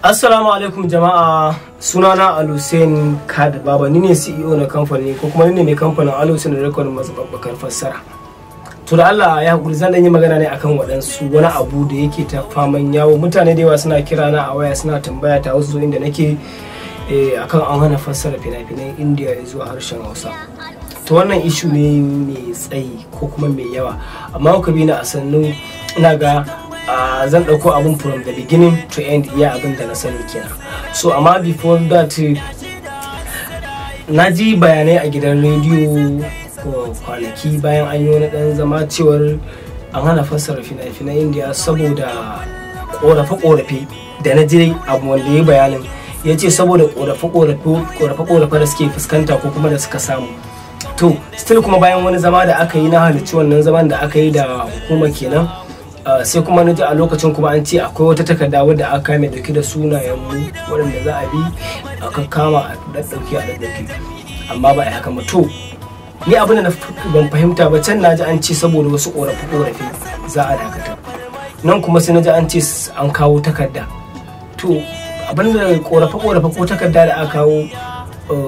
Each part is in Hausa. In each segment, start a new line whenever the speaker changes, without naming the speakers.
Assalamu alaikum jama'a, sunana Al-Hussein Kad Baba, ni ne CEO na kamfani ko kuma ni ne mai kamfanin Al-Hussein Record mazababbakar fassara. To da Allah ya hakuri zan yi magana ne akan waɗansu wani abu da yake ta faman yawo. Mutane da yawa suna kira na a waya suna tambaya ta wasu inda nake akan an hana fassara fina-finan India zuwa harshen Hausa. To wannan issue ne mai tsayi ko kuma mai yawa, amma kuka bi ni a sannu ina ga zan dauko abun from the beginning to end iya abin da na sani kenan. So amma before that na ji bayanai a gidan rediyo kwanaki bayan an yi wani dan zama cewar an hana fassara fina-finan India saboda korafe-korafe da na ji abu wanda ya bayanin ya ce saboda korafe-korafe da suke fuskanta ko kuma da suka samu. To still kuma bayan wani zama da aka yi na halicci wannan zaman da aka yi da hukuma kenan, sai kuma na ji a lokacin kuma an ce akwai wata takarda wadda aka mai dauke da sunayen mu waɗanda za a bi aka kama a ɗauki a ɗauki, amma ba a haka ba. To ni abin da ban fahimta ba, can na ji an ce saboda wasu ƙorafe za a dakata, nan kuma sai na ji an ce an kawo takarda. To abin da ƙorafe ko takarda da aka kawo,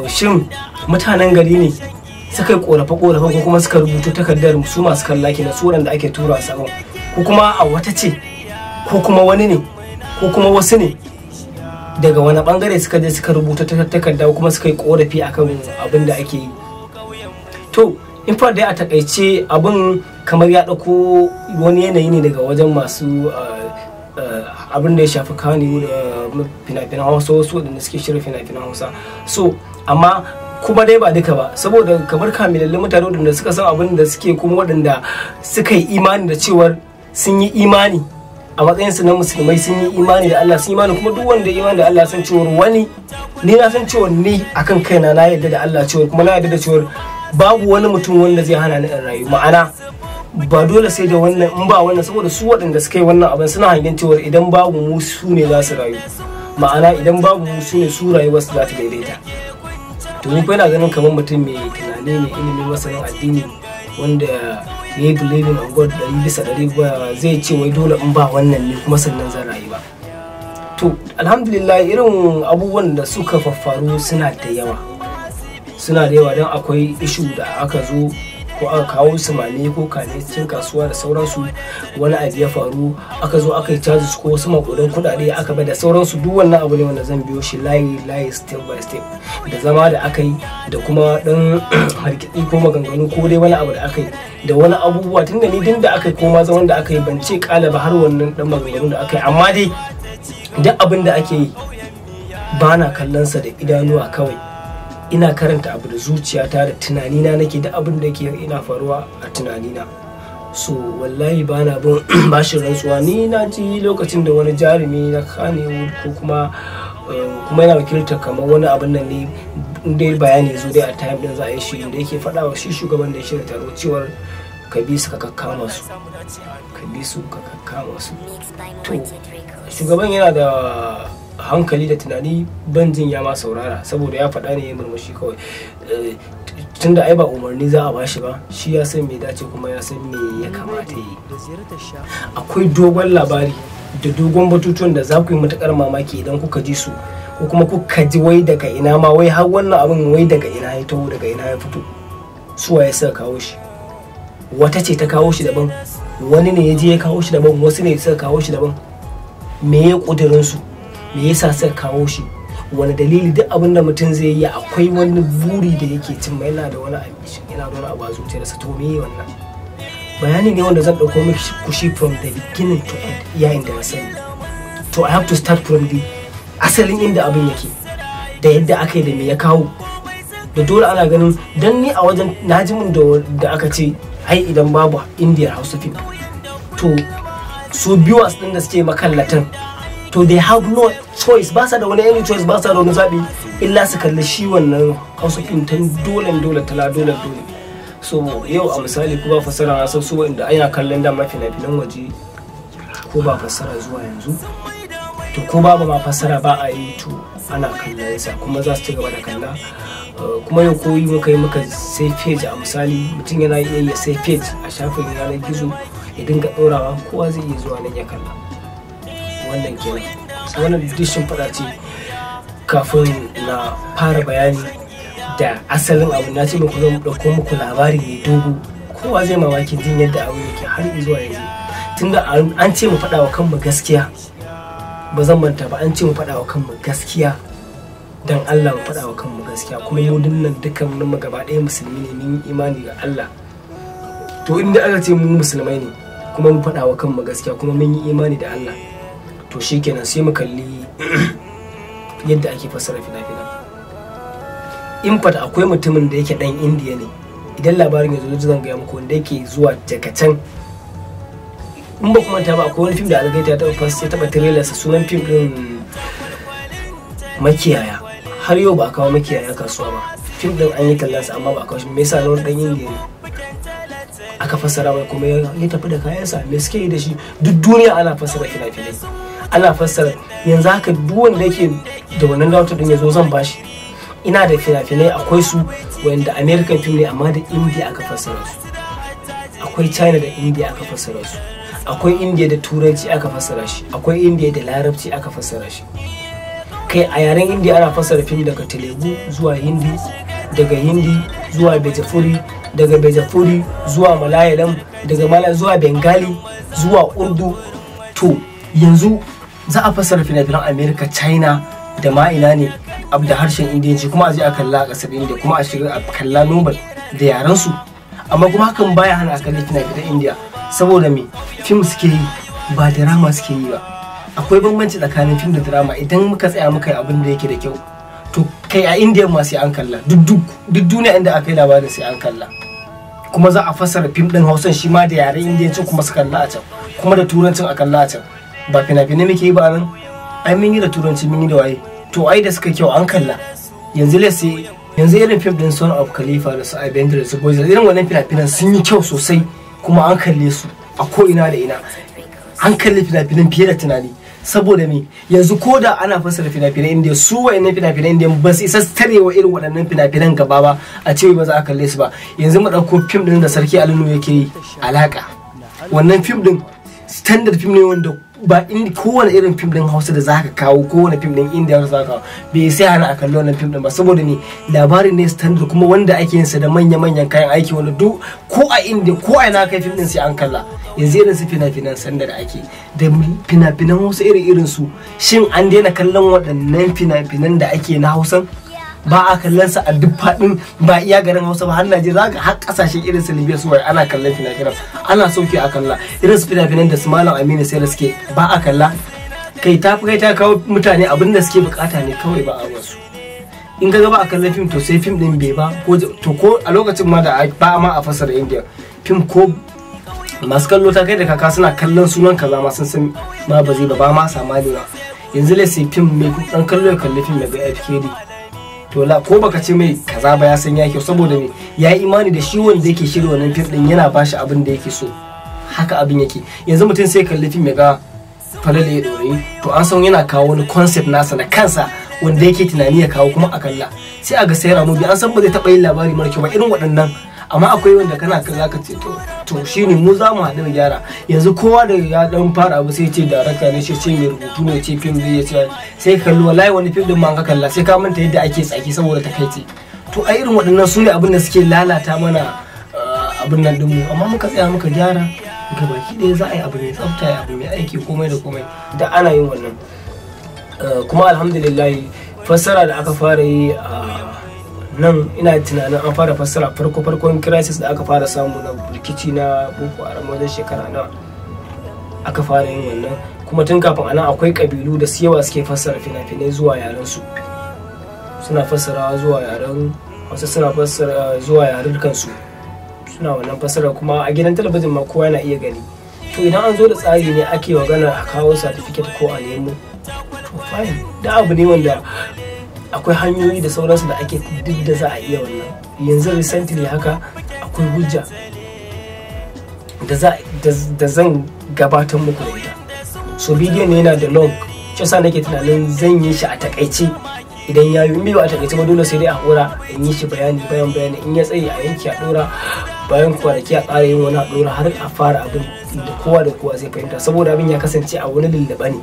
shin mutanen gari ne suka yi ƙorafe ko kuma suka rubuta takardar su masu kalla kenan su waɗanda ake tura sabon, ko kuma a wata ce ko kuma wani ne ko kuma wasu ne daga wani bangare suka je suka rubuta takarda kuma suka yi korafi akan abin da ake yi. To in fa dai a takaice abin kamar ya dauko wani yanayi ne daga wajen masu abin da ya shafi kani da fina-finan Hausa, wasu da suke shirin fina-finan Hausa. So amma kuma dai ba duka ba, saboda kamar kamilallin mutane waɗanda suka san abin da suke kuma waɗanda suka yi imani da cewar sun yi imani a matsayinsu na musulmai, sun yi imani da Allah, sun yi imani kuma duk wanda imani da Allah san cewar wani, ni na san cewar ni akan kaina na yarda da Allah cewar kuma na yarda da cewar babu wani mutum wanda zai hana ni in rayu, ma'ana ba dole sai da wannan in ba wannan, saboda su waɗanda suka yi wannan abin suna hangen cewar idan babu mu su ne za su rayu, ma'ana idan babu mu su ne su rayuwar su za ta daidaita. To ni fa ina ganin kamar mutum mai tunani mai ilimin masanin addini wanda ya yi believing on God 100% ba zai ce wai dole in ba wannan ne kuma sannan zan rayu ba. To alhamdulillah irin abubuwan da suka faffaru suna da yawa don akwai issue da aka zo ko aka kawo su mane ko kane cikin kasuwa da sauransu, wani abu ya faru aka zo aka yi charges ko wasu makudan kudade aka bai da sauransu. Duk wannan abu ne wanda zan biyo shi layi step by step, da zama da aka yi da kuma dan harkitsi ko maganganu ko dai wani abu da aka yi da wani abubuwa tunda ni din da aka yi ko ma zaman da aka yi ban ce kala ba har wannan dan maganganu da aka yi, amma dai duk abin da ake yi ba na kallon sa da idanuwa kawai, ina karanta abu da zuciyata da tunanina nake da abin da ke ina faruwa a tunanina. So wallahi bana bin bashin rantsuwa. Ni na ji lokacin da wani jarumi na Kannywood ko kuma yana wakiltar kamar wani abin nan ne dai bayani zo dai a time din za a yi shi da yake faɗa wa shi shugaban da ya shirya taro cewar ka bi su ka kakkama su. To shugaban yana da hankali da tunani, ban jin ya ma saurara saboda ya faɗa ne ya murmushi kawai, tunda ai ba umarni za a bashi ba, shi ya san me dace kuma ya san me ya kamata yi. Akwai dogon labari da dogon batutuwan da za ku yi matukar mamaki idan kuka ji su ko kuma kuka ji wai daga ina ma wai har wannan abin wai daga ina ya taho, daga ina ya fito, suwa ya saka kawo shi, wata ce ta kawo shi daban, wani ne ya je ya kawo shi daban, wasu ne suka kawo shi daban, me ya kudirin su, me yasa suka kawo shi, wani dalili. Duk abin da mutum zai yi akwai wani buri da yake cimma, yana da wani ambition, yana da wani abu a zuciyarsa. To me wannan bayani ne wanda zan dauko miki kushi from the beginning to end yayin da na sani. To I have to start from the asalin inda abin yake da yadda aka yi da me ya kawo, da dole ana ganin dan ni a wajen najimin da aka ce ai idan babu Indian Hausa film to su viewers din da suke makallatan to they have no choice, ba sa da wani any choice, ba sa da wani zabi illa su kalli shi wannan Hausa film tan dole tala dole. So yau a misali ko ba fassara na san su wanda ana kallon da fina-finan waje ko ba fassara zuwa yanzu, to ko ba ma fassara ba a yi to ana kallon sa kuma za su ci gaba da kalla. Kuma yau koyi muka sai page a misali mutum yana iya sai page a shafin yanar gizo ya dinga ɗorawa, kowa zai iya zuwa nan ya kalla. Wannan kenan. wannan dishin fada ce kafin na fara bayani da asalin abu. Na ce muku zan dauko muku labari mai dogo, kowa zai mamakin jin yadda abu yake har zuwa yanzu. Tunda an ce mu faɗa wa kanmu gaskiya, ba zan manta ba, an ce mu faɗa wa kanmu gaskiya, dan Allah mu faɗa wa kanmu gaskiya. Kuma mu dinnan dukkanin mu gaba ɗaya musulmi ne, mun yi imani ga Allah. To inda aka ce mu musulmai ne kuma mu faɗa wa kanmu gaskiya kuma mun yi imani da Allah, to shikenan sai mu kalli yadda ake fassara fina-finan. In fata akwai mutumin da yake dan Indiya ne, idan labarin ya zo zan gaya muku, wanda yake zuwa daga can. In ba kuma ta ba, akwai wani fim da Algaita ya taɓa trailersa, sunan fim din Makiyaya. Har yau ba a kawo Makiyaya kasuwa ba. Fim din an yi tallansa amma ba a kawo shi. Me yasa? Na wani dan Indiya ne aka fassara mai kuma ya tafi da kayansa. Me suke yi da shi? Duk duniya ana fassara fina-finai, ana fassara. Yanzu haka duk wanda yake da wannan dautar din ya zo zan bashi. Ina da fina-finai, akwai su wanda American film ne amma da India aka fassara su, akwai China da India aka fassara su, akwai India da Turanci aka fassara shi, akwai India da Larabci aka fassara shi. Kai a yaren India ana fassara film daga Telugu zuwa Hindi, daga Hindi zuwa Bhojpuri, daga Bhojpuri zuwa Malayalam, daga Malayalam zuwa Bengali zuwa Urdu. To yanzu za a fassara fina-finan America, China da ma ina ne da harshen Indiyanci, kuma a je a kalla a kasar India, kuma a shiga a kalla normal da yaran su. Amma kuma hakan baya hana a kalli fina-finan India, saboda me film suke yi ba drama suke yi ba. Akwai bambanci tsakanin film da drama. Idan muka tsaya muka yi abin da yake da kyau, to kai a India ma sai an kalla, duk duniya inda aka yi labarin sai an kalla. Kuma za a fassara film din Hausan shi ma da yaren Indiyancin kuma su kalla a can, kuma da Turancin a kalla a can. Ba fina-finai muke yi ba nan, ai mun yi da Turanci mun yi da waye, to ai da suka kyau an kalla. Yanzu irin film din Son of Khalifa da su Avengers da su Boys, irin wannan fina-finan sun yi kyau sosai kuma an kalle su a ko ina da ina. An kalli fina-finan fiye da tunani, saboda me yanzu ko da ana fassara fina-finan Indiya, su wayannan fina-finan Indiya ba su isa tarewa irin waɗannan fina-finan gaba ba a ce ba za a kalle su ba. Yanzu mu ɗauko film din da Sarki Alinu yake yi, Alaka. Wannan film din standard film ne wanda ba kowane irin film din Hausa da zaka kawo, kowane film din India da zaka kawo bai sai hana a kalli wannan film din ba, saboda ni labarin ne standard kuma wanda ake yin sa da manyan kayan aiki, wanda duk ko a India ko a ina kai film din sai an kalla. Yanzu irin su fina-finan sanda da ake da fina-finan Hausa irin su, shin an daina kallon waɗannan fina-finan da ake na Hausan? Ba a kallon sa a duk faɗin, ba iya garin Hausa ba, har Najeriya zaka har kasashen irin su Libya su ana kallon fina-finan, ana sauke a kalla. Irin su fina-finan da su Malam Aminu sai da suke ba a kalla. Kai ta kawo mutane abin da suke bukata ne kawai, ba a wasu. In ka ga ba a kallon film to sai film din bai ba, ko a lokacin ma da ba ma a fasara India film, ko masu kallo ta kai da kaka suna kallon sunan kaza ma sun san ma ba zai ba ma sama ne ba. Yanzu lai sai film mai dan kallo ya kalli film daga FKD, to la ko baka ce mai kaza ba ya san ya kyau, saboda me ya yi imani da shi wanda yake shirya wannan film din yana bashi abin da yake so. Haka abin yake. Yanzu mutum sai kalli film ya ga Falalu ya Dorayi, to an san yana kawo wani concept nasa na kansa wanda yake tunani ya kawo kuma a kalla. Sai a ga sai Ramubi an san ba zai taɓa yin labari mara kyau ba irin waɗannan, amma akwai wanda kana kalla ka ce to shine mu za mu haɗu mu gyara. Yanzu kowa da ya dan fara abu sai ce darakta ne, sai mai rubutu ne, ce film zai ce, sai kalli wallahi wani film din ma ka kalla sai ka manta yadda ake tsaki saboda takaici. To a irin waɗannan su ne abin da suke lalata mana abin nan dinmu, amma muka tsaya muka gyara gabaki ɗaya za a yi abu mai tsafta, abu mai aiki, komai da komai da ana yin wannan. Kuma alhamdulillah fassara da aka fara yi nan, ina tunanin an fara fassara farkon crisis da aka fara samu na rikici na Boko Haram wajen shekara nawa aka fara yin wannan. Kuma tun kafin anan akwai kabilu da yawa suke fassara fina-finai zuwa yaren su, suna fassarawa zuwa yaren wasu, suna fassara zuwa yaren kansu, suna wannan fassara. Kuma a gidan talabijin ma kowa yana iya gani. To idan an zo da tsari ne ake magana a kawo certificate ko a nemo, to fine, da abu ne wanda akwai hanyoyi da sauransu da ake duk da za a iya wannan. Yanzu recently haka akwai hujja da zan gabatar muku da ita. So bidiyon ne yana da long, shi yasa nake tunanin zan yi shi a takaice. Idan ya yi a takaice ba dole sai dai a hora in yi shi bayani in ya tsaye a yanki a dora, bayan kwanaki a ƙara yin wani a dora har a fara abin da kowa zai fahimta, saboda abin ya kasance a wani lullaba ne,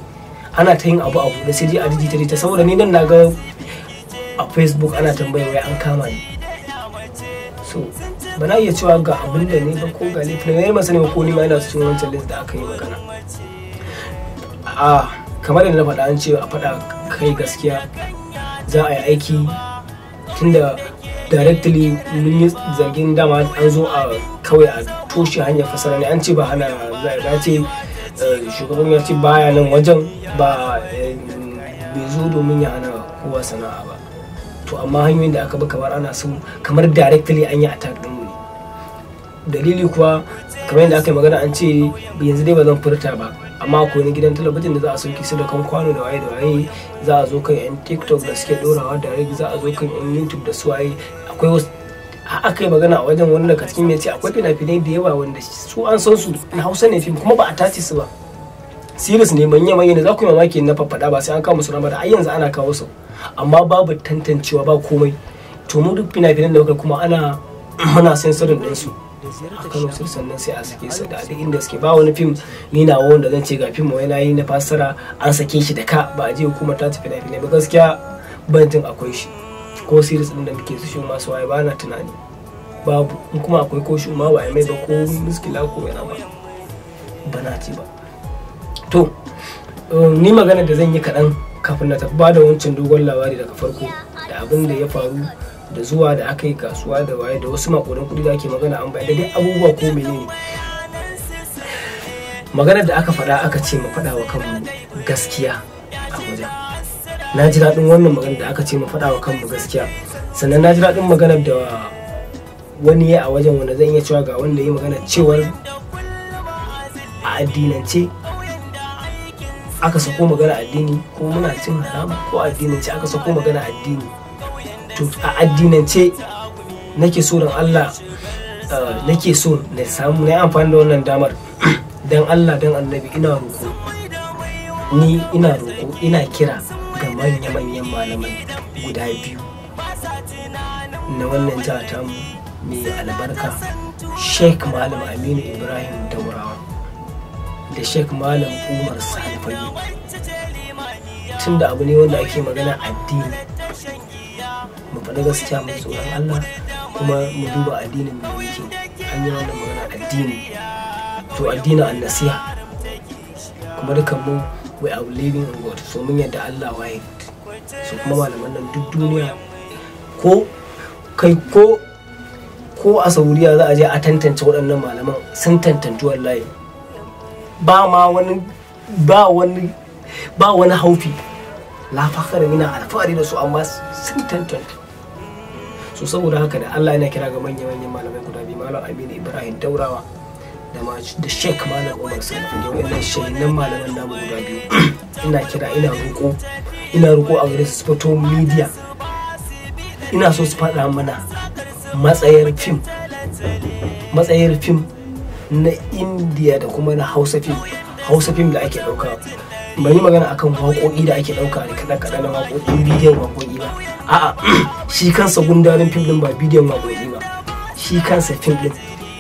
ana ta yin abu da sai dai a jita saboda ni nan na ga a Facebook ana tambayar wai an kama ni, so ba na iya cewa ga abin da ne ba ko ga laifin ne masa ne ko ni ma ina cikin wancan list da aka yi magana. Kamar yadda na faɗa an ce a faɗa kai gaskiya, za a yi aiki tunda directly mun yi zargin dama an zo a kawai a toshe hanyar fasara ne, an ce ba hana ya ce shugaban ya ce baya nan wajen ba bai zo domin ya hana kowa sana'a ba, to amma hanyoyin da aka bi kamar ana so kamar directly an yi attack din mu ne. Dalili kuwa kamar yadda aka yi magana an ce yanzu dai ba zan furta ba, amma akwai wani gidan talabijin da za a sauke su da kan kwano da waye za a zo kan yan TikTok da suke dorawa direct, za a zo kan yan YouTube da su waye. Akwai wasu aka yi magana a wajen wani daga cikin mai ce akwai fina-finai da yawa wanda su an san su na Hausa ne fim kuma ba a tace su ba, series ne manya ne za ku yi mamaki na faffada ba sai an kawo musu rama da ai yanzu ana kawo su amma babu tantancewa ba komai. To mu duk fina-finan da muka kuma muna censoring din su a Kano sai sannan sai a sake su da duk inda suke. Ba wani fim ni na wanda zan ce ga fim wai nayi na fassara an sake shi da ka ba a je hukumar ta tafi fina-finai ba, gaskiya ban jin akwai shi ko series din da muke su shi masu waye ba na tunani babu, in kuma akwai ko shi ma ba mai ba ko muskila ko yana ba na ce ba. To ni magana da zan yi kaɗan kafin na tafi ba da wancan dogon labari daga farko da abin da ya faru da zuwa da aka yi kasuwa da waye da wasu makudan kudi da ake magana an bayar da dai abubuwa ko menene. Maganar da aka faɗa aka ce mu faɗa wa kanmu gaskiya a wajen. Na ji daɗin wannan maganar da aka ce mu faɗa wa kanmu gaskiya, sannan na ji daɗin maganar da wani ya a wajen wanda zan iya cewa ga wanda ya magana cewar a addinance aka sako magana addini ko muna cin haram ko addinance aka sako magana addini. To a addinance nake so don Allah nake so na samu na yi amfani da wannan damar don Allah don annabi ina roƙo ina kira ga manya-manyan malamai guda biyu na wannan jiha ta mai albarka, Sheikh Malam Aminu Ibrahim Daurawa da Sheikh Malam Umar Sani Fage, tunda abu ne wanda ake magana addini mu faɗi gaskiya mai tsoron Allah kuma mu duba addinin da muke an yi wannan magana addini, to addinin annasiha kuma dukan mu we are living in God, so mun yadda Allah waye. So kuma malaman nan duk duniya ko a Saudiya za a je a tantance waɗannan malaman sun tantantu wallahi, ba wani haufi la fakara ina alfahari da su amma sun tantance. So saboda haka da Allah yana kira ga manyan malamai guda biyu, Malam Aminu Ibrahim Daurawa da Sheikh Malam Umar Sani Fage, wannan shehinan malaman namu guda biyu ina kira ina roƙo a gare su fito media, ina so su faɗa mana matsayar fim na India da kuma na Hausa fim da ake ɗauka. Ban yi magana akan waƙoƙi da ake ɗauka da kaɗa-kaɗa na waƙoƙi bidiyon waƙoƙi ba, a'a shi kansa gundarin fim ɗin ba bidiyon waƙoƙi ba, shi kansa fim ɗin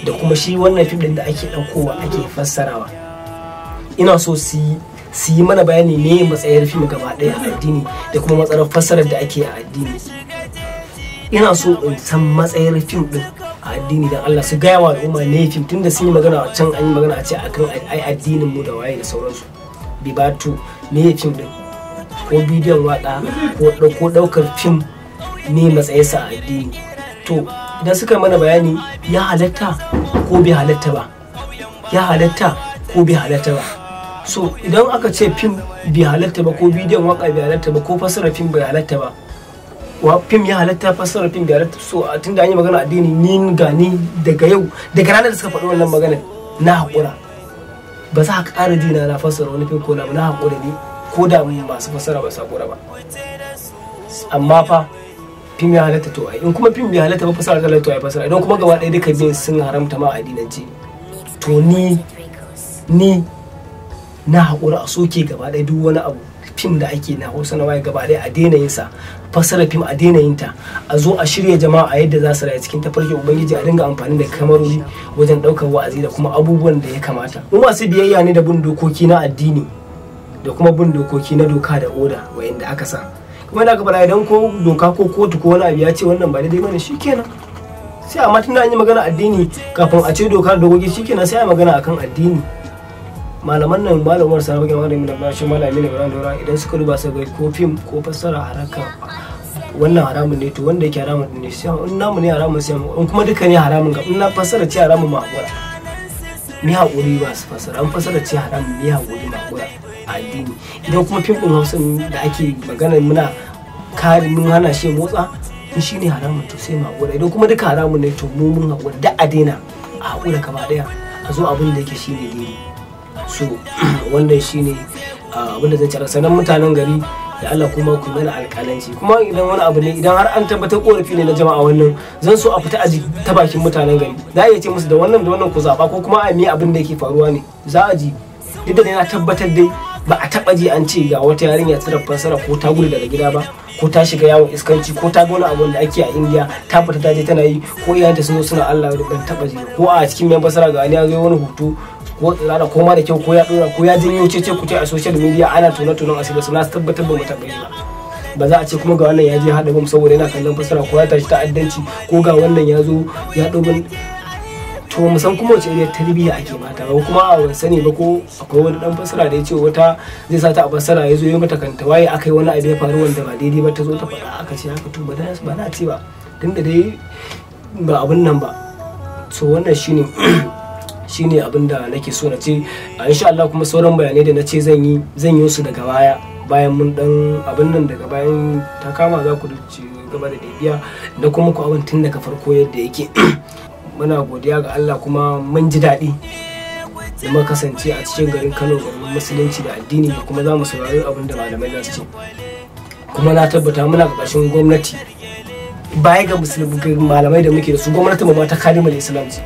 da kuma shi wannan fim ɗin da ake ɗaukowa ake fassarawa. Ina so su yi mana bayani ne matsayar fim gaba ɗaya a addini da kuma matsalar fassarar da ake a addini. Ina so in san matsayar fim ɗin a addini dan Allah, su gaya wa al'umma ne fim, tunda sun yi magana a can an yi magana a ce akan ai addinin mu da waye da sauransu. Bibatu ne fim ɗin ko bidiyon waka ko ɗaukar fim ne matsayinsa a addini. To idan suka mana bayani ya halatta ko bai halatta ba, so idan aka ce fim bai halatta ba ko bidiyon waka bai halatta ba ko fassara fim bai halatta ba, fim ya halatta fassara fim bai halatta, so tunda an yi magana addini ni daga yau daga ranar da suka faɗi wannan maganar na haƙura, ba za a ƙara dina na fassara wani fim ko na haƙura ne ko da masu fassara ba su haƙura ba. Amma fa fim ya halatta to ai, in kuma fim bai halatta ba fassara halatta to ai fassara, idan kuma gaba ɗaya duka biyun sun haramta ma addinance, to ni na haƙura a soke gaba ɗaya duk wani abu fim da ake na Hausa na waye gaba ɗaya a daina yin sa, fassara fim a daina yin ta, a zo a shirya jama'a a yadda za su rayu cikin tafarkin ubangiji, a dinga amfani da kamarori wajen ɗaukar wa'azi da kuma abubuwan da ya kamata. Mu masu biyayya ne da bin dokoki na addini, da kuma bin dokoki na doka da oda wayanda aka sa. Kuma da gaba idan ko doka ko kotu ko wani abu ya ce wannan ba daidai bane shikenan sai amma tunda an yi magana addini kafin a ce doka da dokoki shikenan sai a magana akan addini. Malaman nan malamar sarabagin malami da bashi malami ne ran dora idan suka duba su ga ko fim ko fassara haraka wannan haramun ne to wanda yake haramun ne sai in namu ne haramun sai in kuma duka ne haramun ga in na fassara ce haramun ma hakura ni hakuri ba su fassara an fassara ce haramun ne hakuri ma hakura a addini. Idan kuma fim din Hausa da ake magana muna kare mun hana shi motsa in shine haramun to sai mu hakura. Idan kuma duka haramun ne to mu mun hakura da a daina a hakura gaba daya a zo abin da yake shine daidai. So wannan shine abin da zan ci. Sanan mutanen gari da Allah kuma ku mana alƙalanci kuma idan wani abu ne idan har an tabbatar korafi ne na jama'a wannan zan so a fita aji ta bakin mutanen gari za a iya ce musu da wannan ku zaba ko kuma a mi abin da yake faruwa ne za a ji duk da yana tabbatar dai ba a taba ji an ce ga wata yarinya ta fassara ko ta gudu daga gida ba ko ta shiga yawon iskanci ko ta ga wani abu da ake a India ta fita ta je tana yi ko iyayenta sun zo suna Allah da ban taba ji ko a cikin mai fassara ga wani ya zo wani hoto ko tsirara ko ma da kyau ko ya dora ko ya janyo cece ku ce a social media ana tunan asiri suna tabbatar ba mu taba yi ba za a ce kuma ga wannan ya je hada bam saboda yana kallon fassara ko ya tashi ta'addanci ko ga wannan ya zo ya dogon to mu san kuma wace iriyar tarbiyya ake mata ba kuma a sani ba ko akwai wani dan fassara da ya ce wata zai sa ta a fassara ya zo ya mata kanta waye akai wani abu ya faru wanda ba daidai ba ta zo ta faɗa aka ce haka to ba na ce ba tunda dai ba abun nan ba. So wannan shine abin da nake so na ce insha Allah. Kuma sauran bayanai da na ce zan yi su daga baya bayan mun dan abin nan daga bayan ta kama za ku ci gaba da bibiya da kuma ku abin tun daga farko yadda yake. Muna godiya ga Allah kuma mun ji daɗi da muka kasance a cikin garin Kano garin musulunci da addini da kuma za mu saurari abin da malamai za su ce. Kuma na tabbata muna ƙarƙashin gwamnati baya ga musulmi malamai da muke da su gwamnati ma ta Khadimul Islam ce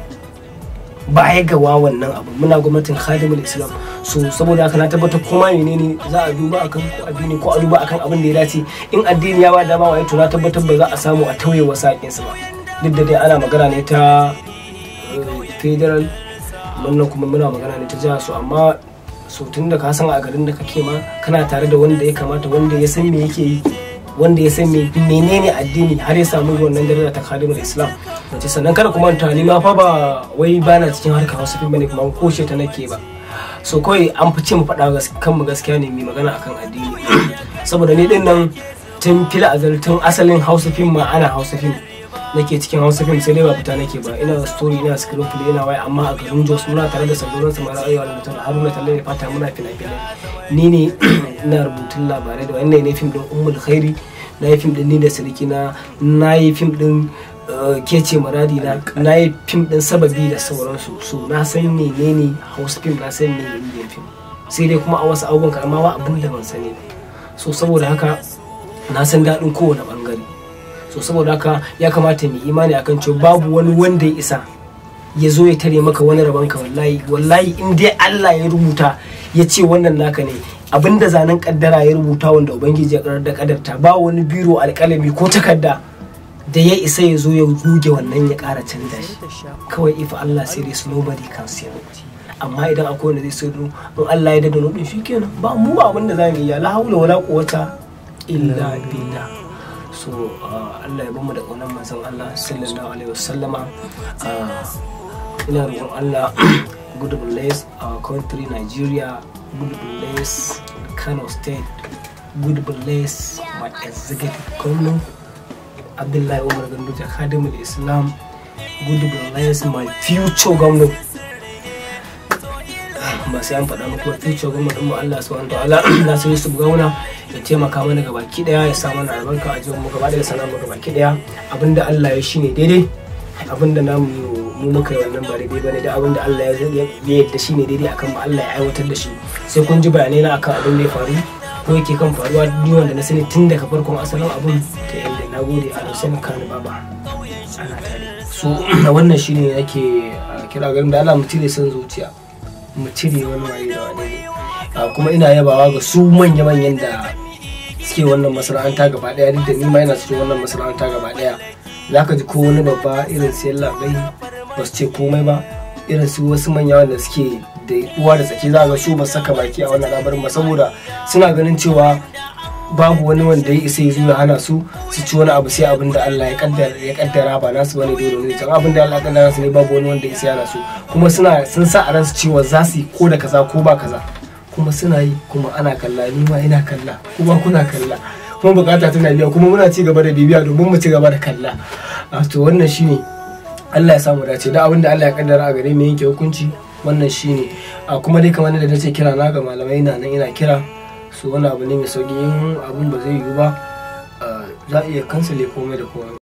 baya ga wannan abu muna gwamnatin Khadimul Islam. So saboda haka na tabbata kuma menene za a duba akan addini ko a duba akan abin da ya dace. In addini ya ba dama wai to na tabbatar ba za a samu a tauye wasaƙinsu ba. Duk da dai ana magana ne ta federal wannan kuma muna magana ne ta jiha. So amma so tun da ka san a garin da kake ma kana tare da wanda ya kamata wanda ya san me yake yi wanda ya san menene addini har ya samu wannan daraja ta Khadimul Islam. Wace sannan kada kuma ni ma fa ba wai bana cikin harkar Hausa fim bane kuma ko ta nake ba. So kawai an fice mu faɗa kanmu gaskiya ne mai magana akan addini saboda ni din nan tun fila azaltun asalin Hausa fim ma ana Hausa fim nake cikin Hausa fim sai dai ba fita nake ba ina story ina script play ina wai amma a garin Jos muna tare da sabuwar samara ayyuka da Haruna Talle fata muna fina-finai ni ne ina rubutun labarai da wannan ne fim din Ummul Khairi na yi fim din ni da siriki na yi fim din Kece Maradi na yi fim din Sababi da sauransu. So na san menene Hausa fim na san menene Indian fim sai dai kuma a wasu abubuwan karama ba abin da ban sani. So saboda haka na san daɗin kowane bangare. So saboda haka ya kamata mu imani akan cewa babu wani wanda ya isa ya zo ya tare maka wani rabon ka wallahi in dai Allah ya rubuta ya ce wannan naka ne abinda zanen kaddara ya rubuta wanda ubangiji ya karar da kadarta ba wani biro alƙalami ko takarda da ya isa ya zo ya goge wannan ya ƙara canza shi kawai if Allah sai dai nobody can say no. Amma idan akwai wanda zai sai in Allah ya dada nodin shi kenan ba mu abin da zamu yi la haula wala quwwata illa billah. So Allah ya bamu da ƙaunar manzon Allah sallallahu alaihi wasallama. Ina roƙon Allah good bless our country Nigeria, good bless Kano State, good bless my executive governor Abdullahi Umar Ganduje Khadimul Islam, good bless my future governor. Ba sai an faɗa muku future governor ɗin mu Allah subhanahu wa ta'ala na so Yusuf Gawuna ya taimaka mana gabaki daya ya sa mana albarka a jikin mu gaba da sana mu gabaki daya abinda Allah ya shine daidai abinda namu mu muka yi wannan ba daidai bane da abinda Allah ya yadda shine daidai akan mu Allah ya aiwatar da shi. Sai kun ji bayanai na akan abin da ya faru ko yake kan faruwa ni wanda na sani tun daga farkon asalin abun ta yadda na gode a Hussein Kano Baba ana tare. So wannan shine yake kira garin da Allah mu cire san zuciya mu cire wani waye da wani ne. Kuma ina yabawa ga su manya-manyan da suke wannan masana'anta gaba daya duk da ni ma ina cikin wannan masana'anta gaba daya zaka ji ko wani babba irin sai labai ba su ce komai ba irin su wasu manya wanda suke da uwa da tsaki za ga su ba saka baki a wannan labarin ba, saboda suna ganin cewa babu wani wanda ya isa ya zo ya hana su ci wani abu sai abin da Allah ya kaddara ba nasu bane dole ne, can abin da Allah ya kaddara su ne babu wani wanda ya isa ya hana su, kuma sun sa a ransu cewa za su yi ko da kaza ko ba kaza, kuma suna yi, kuma ana kalla, ni ma ina kalla, kuma kuna kalla, kuma bukata tana biya, kuma muna ci gaba da bibiya domin mu ci gaba da kalla. To wannan shine, Allah ya samu dace da abin da Allah ya kaddara a gare mu yanke hukunci, wannan shine. Kuma dai kamar da nace kira na ga malamai na nan ina kira su, wani abu ne mai sauki, in abin ba zai yiwu ba za a iya kansale komai da komai.